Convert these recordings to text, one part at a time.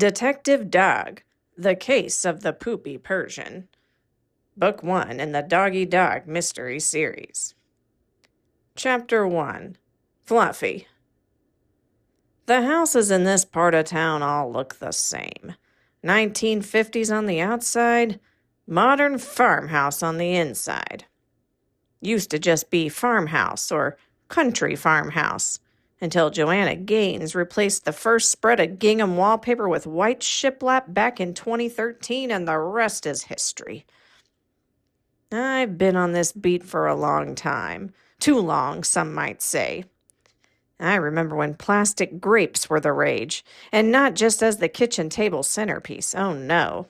Detective Dog, The Case of the Poopy Persian. Book 1 in the Doggy Dog Mystery Series. Chapter 1. Fluffy. The houses in this part of town all look the same. 1950s on the outside, modern farmhouse on the inside. Used to just be farmhouse or country farmhouse, until Joanna Gaines replaced the first spread of gingham wallpaper with white shiplap back in 2013, and the rest is history. I've been on this beat for a long time. Too long, some might say. I remember when plastic grapes were the rage, and not just as the kitchen table centerpiece, oh no.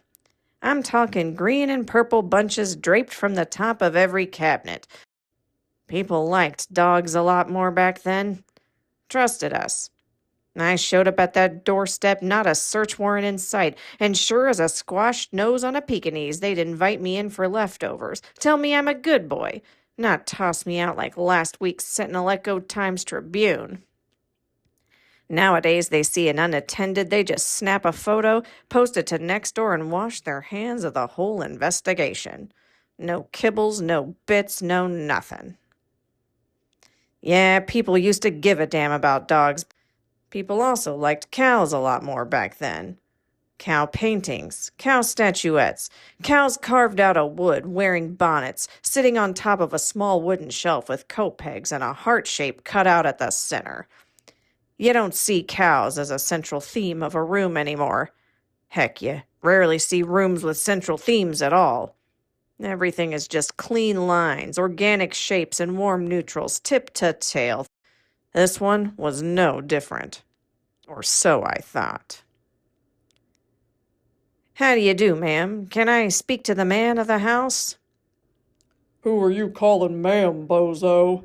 I'm talking green and purple bunches draped from the top of every cabinet. People liked dogs a lot more back then. Trusted us. I showed up at that doorstep, not a search warrant in sight, and sure as a squashed nose on a Pekingese, they'd invite me in for leftovers, tell me I'm a good boy, not toss me out like last week's Sentinel Echo Times Tribune. Nowadays, they see an unattended, they just snap a photo, post it to Nextdoor, and wash their hands of the whole investigation. No kibbles, no bits, no nothing. Yeah, people used to give a damn about dogs. People also liked cows a lot more back then. Cow paintings, cow statuettes, cows carved out of wood, wearing bonnets, sitting on top of a small wooden shelf with coat pegs and a heart shape cut out at the center. You don't see cows as a central theme of a room anymore. Heck, you rarely see rooms with central themes at all. Everything is just clean lines, organic shapes, and warm neutrals, tip to tail. This one was no different. Or so I thought. How do you do, ma'am? Can I speak to the man of the house? Who are you calling ma'am, bozo?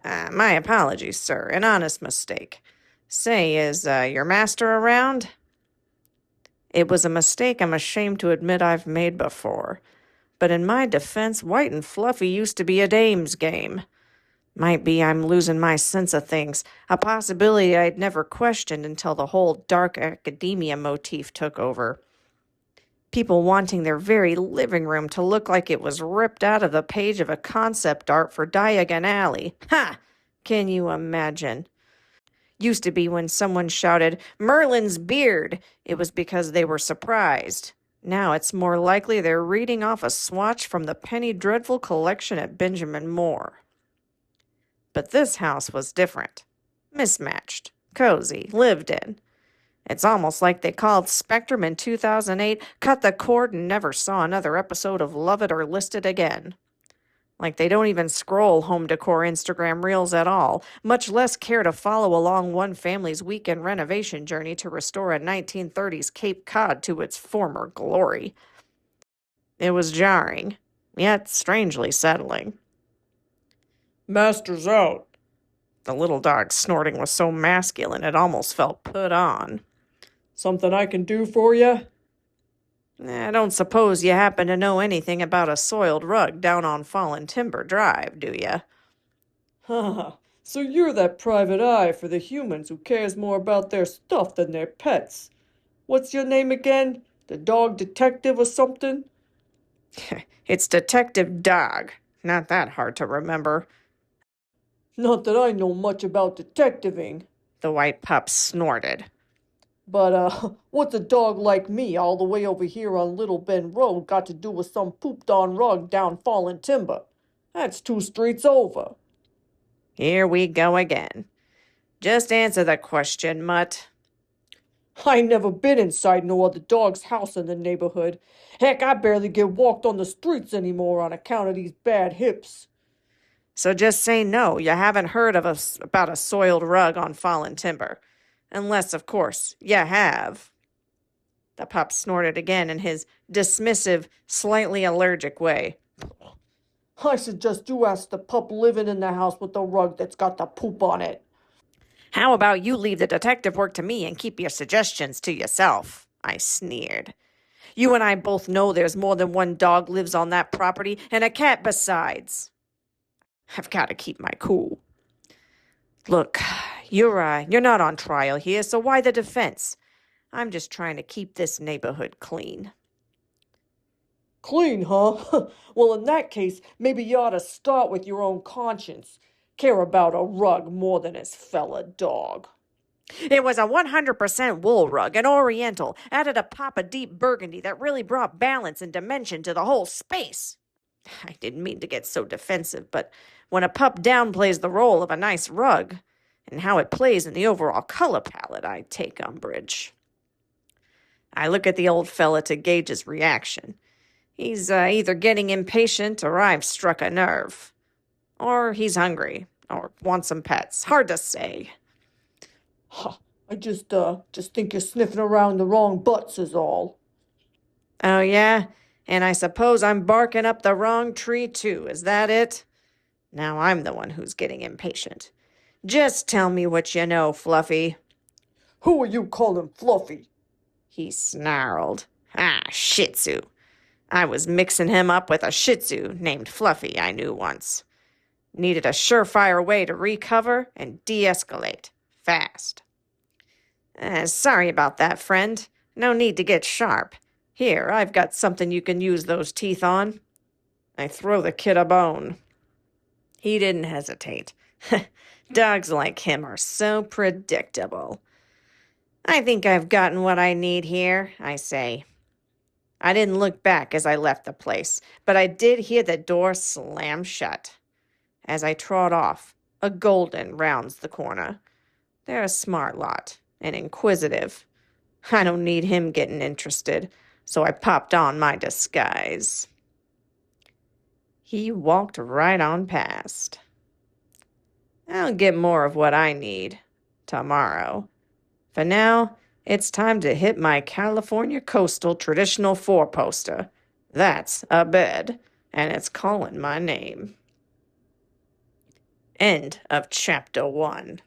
My apologies, sir. An honest mistake. Say, is your master around? It was a mistake I'm ashamed to admit I've made before. But in my defense, White and Fluffy used to be a dame's game. Might be I'm losing my sense of things, a possibility I'd never questioned until the whole dark academia motif took over. People wanting their very living room to look like it was ripped out of the page of a concept art for Diagon Alley. Ha! Can you imagine? Used to be when someone shouted, "Merlin's beard," it was because they were surprised. Now it's more likely they're reading off a swatch from the Penny Dreadful collection at Benjamin Moore. But this house was different. Mismatched. Cozy. Lived in. It's almost like they called Spectrum in 2008, cut the cord, and never saw another episode of Love It or List It again. Like they don't even scroll home decor Instagram reels at all, much less care to follow along one family's weekend renovation journey to restore a 1930s Cape Cod to its former glory. It was jarring, yet strangely settling. Master's out. The little dog's snorting was so masculine it almost felt put on. Something I can do for you? I don't suppose you happen to know anything about a soiled rug down on Fallen Timber Drive, do you? Haha, so you're that private eye for the humans who cares more about their stuff than their pets. What's your name again? The dog detective or something? It's Detective Dog. Not that hard to remember. Not that I know much about detectiving, The white pup snorted. but, what's a dog like me all the way over here on Little Bend Road got to do with some pooped-on rug down Fallen Timber? That's 2 streets over. Here we go again. Just answer the question, Mutt. I ain't never been inside no other dog's house in the neighborhood. Heck, I barely get walked on the streets anymore on account of these bad hips. So just say no, you haven't heard of about a soiled rug on Fallen Timber. Unless, of course, you have. The pup snorted again in his dismissive, slightly allergic way. I suggest you ask the pup living in the house with the rug that's got the poop on it. How about you leave the detective work to me and keep your suggestions to yourself? I sneered. You and I both know there's more than one dog lives on that property, and a cat besides. I've got to keep my cool. Look, you're not on trial here, so why the defense? I'm just trying to keep this neighborhood clean. Clean, huh? Well, in that case, maybe you ought to start with your own conscience. Care about a rug more than his fella dog. It was a 100% wool rug, an oriental, added a pop of deep burgundy that really brought balance and dimension to the whole space. I didn't mean to get so defensive, but when a pup downplays the role of a nice rug and how it plays in the overall color palette, I take umbrage. I look at the old fella to gauge his reaction. He's either getting impatient or I've struck a nerve. Or he's hungry, or wants some pets. Hard to say. Huh. I just think you're sniffing around the wrong butts is all. Oh, yeah? And I suppose I'm barking up the wrong tree, too. Is that it? Now I'm the one who's getting impatient. Just tell me what you know, Fluffy. Who are you calling Fluffy? He snarled. Ah, Shih Tzu. I was mixing him up with a Shih Tzu named Fluffy I knew once. Needed a surefire way to recover and de-escalate. Fast. Sorry about that, friend. No need to get sharp. Here, I've got something you can use those teeth on. I throw the kid a bone. He didn't hesitate. Dogs like him are so predictable. I think I've gotten what I need here, I say. I didn't look back as I left the place, but I did hear the door slam shut. As I trot off, a golden rounds the corner. They're a smart lot and inquisitive. I don't need him getting interested, so I popped on my disguise. He walked right on past. I'll get more of what I need tomorrow. For now, it's time to hit my California coastal traditional four-poster. That's a bed, and it's calling my name. End of chapter 1.